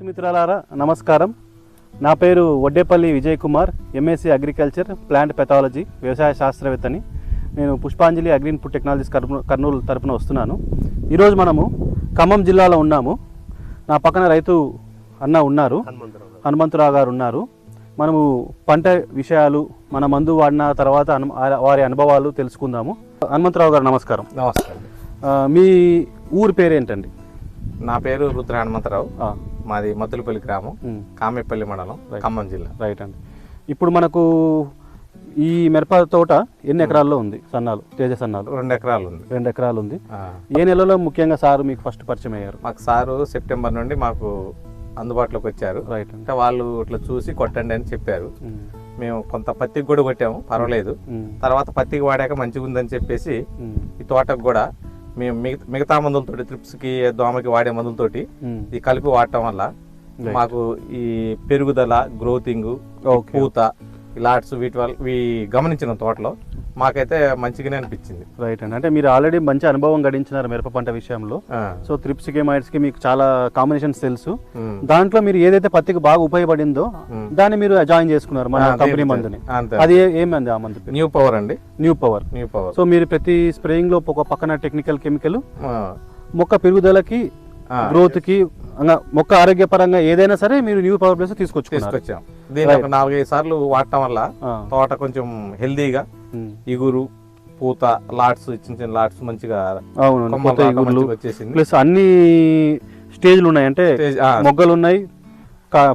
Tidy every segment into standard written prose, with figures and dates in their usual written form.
మిత్రులారా నమస్కారం. నా పేరు Vaddepalli Vijay Kumar, MSc agriculture plant pathology వ్యవసాయ శాస్త్రవేత్తని. నేను పుష్పాంజలి అగ్రి ఇన్పుట్ టెక్నాలజీస్ కర్నూలు తరపున వస్తున్నాను. ఈరోజు మనము ఖమ్మం జిల్లాలో ఉన్నాము. నా పక్కన రైతు అన్న ఉన్నారు, హనుమంతరావు గారు ఉన్నారు. మనము పంట విషయాలు, మన మందు వాడిన తర్వాత వారి అనుభవాలు తెలుసుకుందాము. హనుమంతరావు గారు నమస్కారం. నమస్కారం. మీ ఊరి పేరేంటండి? నా పేరు రుద్ర హనుమంతరావు. మాది మత్తులపల్లి గ్రామం, కామెపల్లి మండలం, ఖమ్మం జిల్లా. రైట్ అండి. ఇప్పుడు మనకు ఈ మిరప తోట ఎన్ని ఎకరాల్లో ఉంది? సన్నాలు, తేజ సన్నాలు 2 ఎకరాలు ఉంది. 2 ఎకరాలు ఉంది. ఏ నెలలో ముఖ్యంగా సారు మీకు ఫస్ట్ పరిచయం అయ్యారు? మాకు సారు సెప్టెంబర్ నుండి మాకు అందుబాటులోకి వచ్చారు. రైట్. అంటే వాళ్ళు ఇట్లా చూసి కొట్టండి అని చెప్పారు. మేము కొంత పత్తికి కూడా కొట్టాము, పర్వాలేదు. తర్వాత పత్తికి వాడాక మంచిగా ఉందని చెప్పేసి ఈ తోటకు కూడా మేము మిగతా మందులతోటి, ట్రిప్స్కి, దోమకి వాడే మందులతోటి ఈ కలిపి వాడటం వల్ల మాకు ఈ పెరుగుదల, గ్రోతింగ్, పూత, లాట్స్ వీటి గమనించిన తోటలో మాకైతే మంచిగానే అనిపించింది. రైట్ అండి. అంటే మీరు ఆల్రెడీ మంచి అనుభవం గడించినారు మిరప పంట విషయంలో. సో త్రిప్స్కి, మైట్స్కి మీకు చాలా కాంబినేషన్స్ తెలుసు. దాంట్లో మీరు ఏదైతే పత్తికి బాగా ఉపయోగపడిందో దాన్ని మీరు జాయిన్ చేసుకున్నారు మన కంపెనీ మందుని. అది ఏమంది ఆ మందు? న్యూ పవర్ అండి. New power. సో మీరు ప్రతి స్ప్రేయింగ్ లో ఒక పక్కన టెక్నికల్ కెమికల్ మొక్క పెరుగుదలకి, గ్రోత్ కి, మొక్క ఆరోగ్యపరంగా ఏదైనా సరే మీరు న్యూ పవర్ ప్లస్ తీసుకొచ్చాం. దీన్ని ఒక 4-5 సార్లు వాడటం వల్ల తోట కొంచెం హెల్దీగా, ఇగురు, పూత, లాట్స్, చిన్న లాట్స్ మంచిగా వచ్చేసింది. ప్లస్ అన్ని స్టేజ్లు ఉన్నాయి. అంటే మొగ్గలు ఉన్నాయి,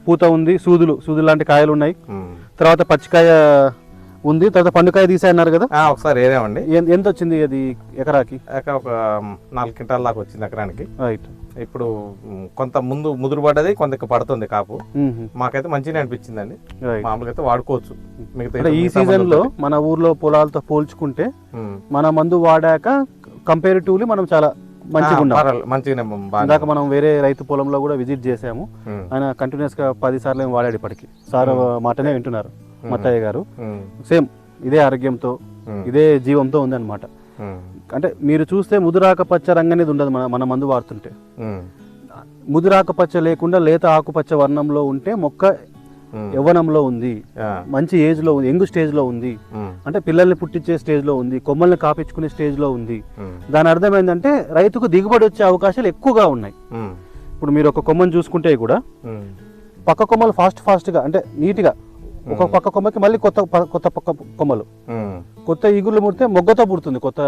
పూత ఉంది, సూదులు లాంటి కాయలు ఉన్నాయి, తర్వాత పచ్చికాయ ఉంది, తర్వాత పండుకాయ తీసాయన్నారు కదా ఒకసారి. ఏదేమండి, ఎంత వచ్చింది అది ఎకరాకి? ఒక 4 క్వింటాల దాకా వచ్చింది ఎకరానికి. రైట్. ఇప్పుడు కొంత ముందు ముదురు పడ్డది, కొంత పడుతుంది కాపు. మాకైతే మంచిగా అనిపించిందండి. మామూలుగా అయితే వాడుకోవచ్చు. మిగతా ఈ సీజన్ లో మన ఊర్లో పొలాలతో పోల్చుకుంటే మన మందు వాడాక కంపారిటివ్లీ మనం చాలా మంచిగా ఇందాక మనం వేరే రైతు పొలంలో కూడా విజిట్ చేసాము. ఆయన కంటిన్యూస్ గా 10 సార్లు వాడాడు ఇప్పటికి. సార్ మాటనే వింటున్నారు మత్తయ్య గారు. సేమ్ ఇదే ఆరోగ్యంతో, ఇదే జీవంతో ఉంది అనమాట. అంటే మీరు చూస్తే ముదురాకపచ్చ రంగు అనేది ఉండదు మన మందు వాడుతుంటే. ముదురాకపచ్చ లేకుండా లేత ఆకుపచ్చ వర్ణంలో ఉంటే మొక్క యవ్వనంలో ఉంది, మంచి ఏజ్ లో ఉంది, యంగ్ స్టేజ్ లో ఉంది, అంటే పిల్లల్ని పుట్టించే స్టేజ్ లో ఉంది, కొమ్మల్ని కాపించుకునే స్టేజ్ లో ఉంది. దాని అర్థం ఏంటంటే రైతుకు దిగుబడి వచ్చే అవకాశాలు ఎక్కువగా ఉన్నాయి. ఇప్పుడు మీరు ఒక కొమ్మను చూసుకుంటే కూడా పక్క కొమ్మలు ఫాస్ట్ గా, అంటే నీట్ గా, ఒక పక్క కొమ్మకి మళ్ళీ కొత్త పక్క కొమ్మలు, కొత్త ఈగుర్లు ముడితే మొగ్గతో పుడుతుంది, కొత్త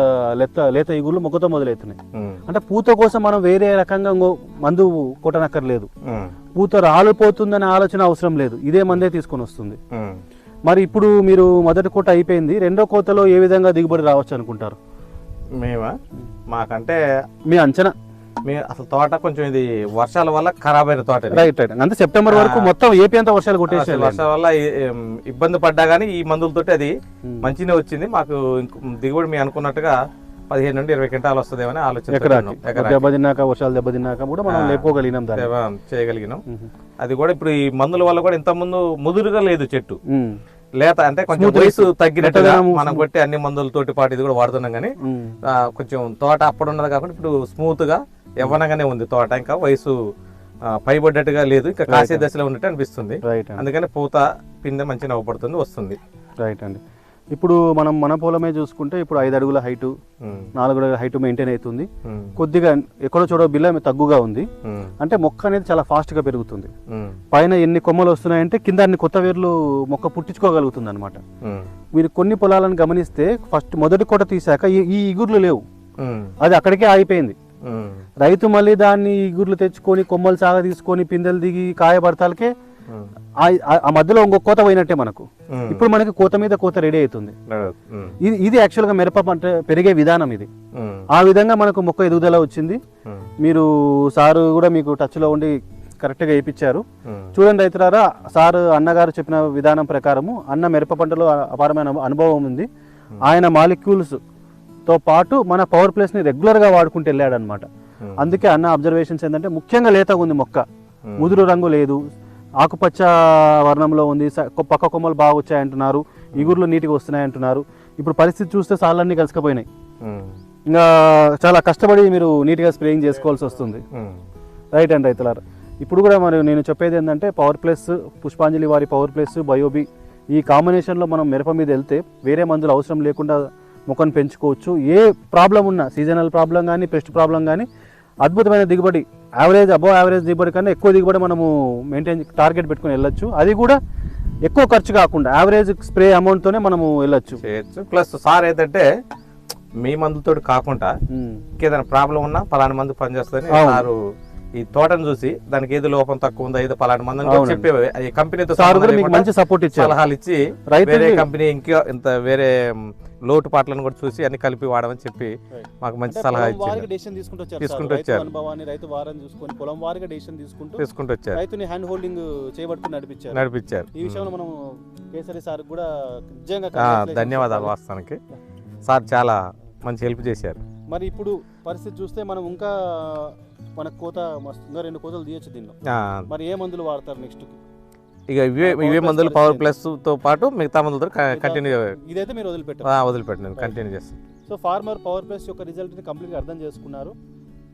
లేత ఈగుర్లు మొగ్గతో మొదలవుతున్నాయి. అంటే పూత కోసం మనం వేరే రకంగా మందు కొట్టనక్కర్లేదు. పూత రాలిపోతుందనే ఆలోచన అవసరం లేదు, ఇదే మందే తీసుకొని వస్తుంది. మరి ఇప్పుడు మీరు మొదటి కోత అయిపోయింది, రెండో కోతలో ఏ విధంగా దిగుబడి రావచ్చు అనుకుంటారు? మాకంటే మీ అంచనా? అసలు తోట కొంచెం ఇది వర్షాల వల్ల ఖరాబ్ అయిన తోట. రైట్. అంటే సెప్టెంబర్ వరకు మొత్తం ఏపీ అంతా వర్షాలు కొట్టేసి, వర్షాల వల్ల ఇబ్బంది పడ్డా గానీ ఈ మందులతోటి అది మంచిగా వచ్చింది. మాకు దిగుబడి మేము అనుకున్నట్టుగా 15 నుండి 20 క్వింటాలు వస్తుందేమని ఆలోచన. దెబ్బతిన్నాక, వర్షాలు దెబ్బతిన్నాక కూడా మనం లేపుకోగలిగినాం, చేయగలిగినాం. అది కూడా ఇప్పుడు ఈ మందుల వల్ల కూడా ఇంత ముందు ముదురుగా లేదు చెట్టు, లేత, అంటే కొంచెం వయసు తగ్గినట్టుగా మనం కొట్టి అన్ని మందులతోటి పాటు ఇది కూడా వాడుతున్నాం. కానీ కొంచెం తోట అప్పుడు ఉన్నది కాకుండా ఇప్పుడు స్మూత్ గా యవ్వనంగానే ఉంది తోట. ఇంకా వయసు పైబడ్డట్టుగా లేదు, ఇంకా కాసే దశలో ఉన్నట్టు అనిపిస్తుంది. అందుకని పూత, పిందె మంచిగా నవ్వుపడుతుంది, వస్తుంది. రైట్ అండి. ఇప్పుడు మనం మన పొలమే చూసుకుంటే ఇప్పుడు 5 అడుగుల హైటు, 4 అడుగుల హైటు మెయింటైన్ అవుతుంది. కొద్దిగా ఎక్కడో చూడ బిల్ల తగ్గుగా ఉంది. అంటే మొక్క అనేది చాలా ఫాస్ట్ గా పెరుగుతుంది. పైన ఎన్ని కొమ్మలు వస్తున్నాయంటే కింద అన్ని కొత్త వేర్లు మొక్క పుట్టించుకోగలుగుతుంది అనమాట. మీరు కొన్ని పొలాలను గమనిస్తే ఫస్ట్ మొదటి కోట తీసాక ఈ ఇగుర్లు లేవు, అది అక్కడికే ఆగిపోయింది. రైతు మళ్ళీ దాన్ని ఇగుర్లు తెచ్చుకొని, కొమ్మలు సాగ తీసుకొని, పిందెలు దిగి, కాయ పడతాలకే ఆ మధ్యలో ఇంకొక కోత పోయినట్టే మనకు. ఇప్పుడు మనకి కోత మీద కోత రెడీ అవుతుంది. ఇది యాక్చువల్ గా మిరప పంట పెరిగే విధానం ఇది. ఆ విధంగా మనకు మొక్క ఎదుగుదల వచ్చింది. మీరు సారు కూడా మీకు టచ్ లో ఉండి కరెక్ట్ గా వేయించారు. చూడండి రైతులారా, సారు అన్నగారు చెప్పిన విధానం ప్రకారము అన్న మిరప పంటలో అపారమైన అనుభవం ఉంది. ఆయన మాలిక్యూల్స్ తో పాటు మన పవర్ ప్లస్ ని రెగ్యులర్ గా వాడుకుంటూ వెళ్ళాడు అనమాట. అందుకే అన్న అబ్జర్వేషన్స్ ఏంటంటే ముఖ్యంగా లేతగా ఉంది మొక్క, ముదురు రంగు లేదు, ఆకుపచ్చ వర్ణంలో ఉంది, పక్క కొమ్మలు బాగా వచ్చాయంటున్నారు, ఇగుర్లు నీట్గా వస్తున్నాయంటున్నారు. ఇప్పుడు పరిస్థితి చూస్తే సార్లన్నీ కలిసిపోయినాయి. ఇంకా చాలా కష్టపడి మీరు నీట్గా స్ప్రేయింగ్ చేసుకోవాల్సి వస్తుంది. రైట్ అండి రైతులారా. ఇప్పుడు కూడా మరి నేను చెప్పేది ఏంటంటే పవర్ ప్లస్, పుష్పాంజలి వారి పవర్ ప్లస్, బయోబీ ఈ కాంబినేషన్లో మనం మిరప మీద వెళ్తే వేరే మందులు అవసరం లేకుండా మొక్కను పెంచుకోవచ్చు. ఏ ప్రాబ్లం ఉన్నా, సీజనల్ ప్రాబ్లం కానీ, పెస్ట్ ప్రాబ్లం కానీ, అద్భుతమైన దిగుబడి, యావరేజ్ అబోవ్ యావరేజ్ దిగుబడి కన్నా ఎక్కువ దిగుబడి మనము మెయింటైన్ టార్గెట్ పెట్టుకుని వెళ్ళొచ్చు. అది కూడా ఎక్కువ ఖర్చు కాకుండా యావరేజ్ స్ప్రే అమౌంట్తోనే మనము వెళ్ళొచ్చు చేయొచ్చు. ప్లస్ సార్ ఏంటంటే మీ మందులతో కాకుండా ఇంకేదైనా ప్రాబ్లం ఉన్నా పలానా మందు పనిచేస్తుంది సారు ఈ తోటను చూసి దానికి ఏది లోపం తక్కువ ఉందో ఏదో పలానా మందు అని చెప్పి ఈ కంపెనీతో మంచి సపోర్ట్ ఇచ్చి సలహాలు ఇచ్చి వేరే కంపెనీ ఇంకా ఇంత వేరే లోటు పాటలను కూడా చూసి అన్ని కలిపి వాడమని చెప్పి మాకు మంచి సలహా ఇచ్చి తీసుకుంటూ వచ్చారు. రైతు వారం చూసుకొని పొలం వారిగా డెసిషన్ తీసుకుంటూ వచ్చారు. రైతుని హ్యాండ్ హోల్డింగ్ చేయబడుతూ నడిపించారు. ఈ విషయంలో మనం కేసరి సార్ కూడా నిజంగా ధన్యవాదాలు. వాస్తవానికి సార్ చాలా మంచి హెల్ప్ చేశారు. మరి ఇప్పుడు పరిస్థితి చూస్తే మనం ఇంకా మన కోత ఇంకా 2 కోతలు తీయచ్చు దీనిలో. మరి ఏ మందులు వాడతారు నెక్స్ట్? ఇక ఇవే మందులు పవర్ ప్లస్ తో పాటు మిగతా మందులతో కంటిన్యూ. ఇదైతే మీరు వదిలిపెట్టాను కంటిన్యూ చేస్తాను. సో ఫార్మర్ పవర్ ప్లస్ యొక్క రిజల్ట్ ని కంప్లీట్గా అర్థం చేసుకున్నారు.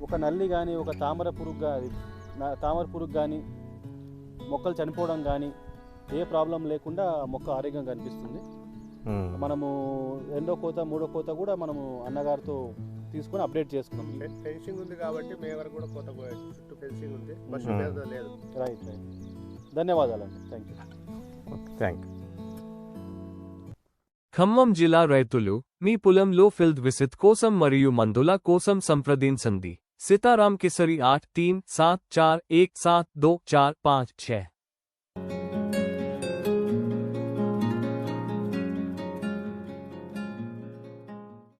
ఒక నల్లి కానీ, ఒక తామర పురుగు కానీ, మొక్కలు చనిపోవడం కానీ ఏ ప్రాబ్లం లేకుండా మొక్క ఆరోగ్యంగా కనిపిస్తుంది. మనము 2వ కోత 3వ కోత కూడా మనము అన్నగారితో తీసుకొని అప్డేట్ చేసుకున్నాం. ఫెన్సింగ్ ఉంది కాబట్టి మే వరకు కూడా కోత చుట్టూ ఫెన్సింగ్ ఉంది, లేదు. రైట్. ధన్యవాదాలండి. Thank you. ఖమ్మం జిల్లా రైతులు మీ పొలంలో ఫీల్డ్ విజిట్ కోసం మరియు మందుల కోసం సంప్రదించండి. సీతారాం కేసరి 8374172456.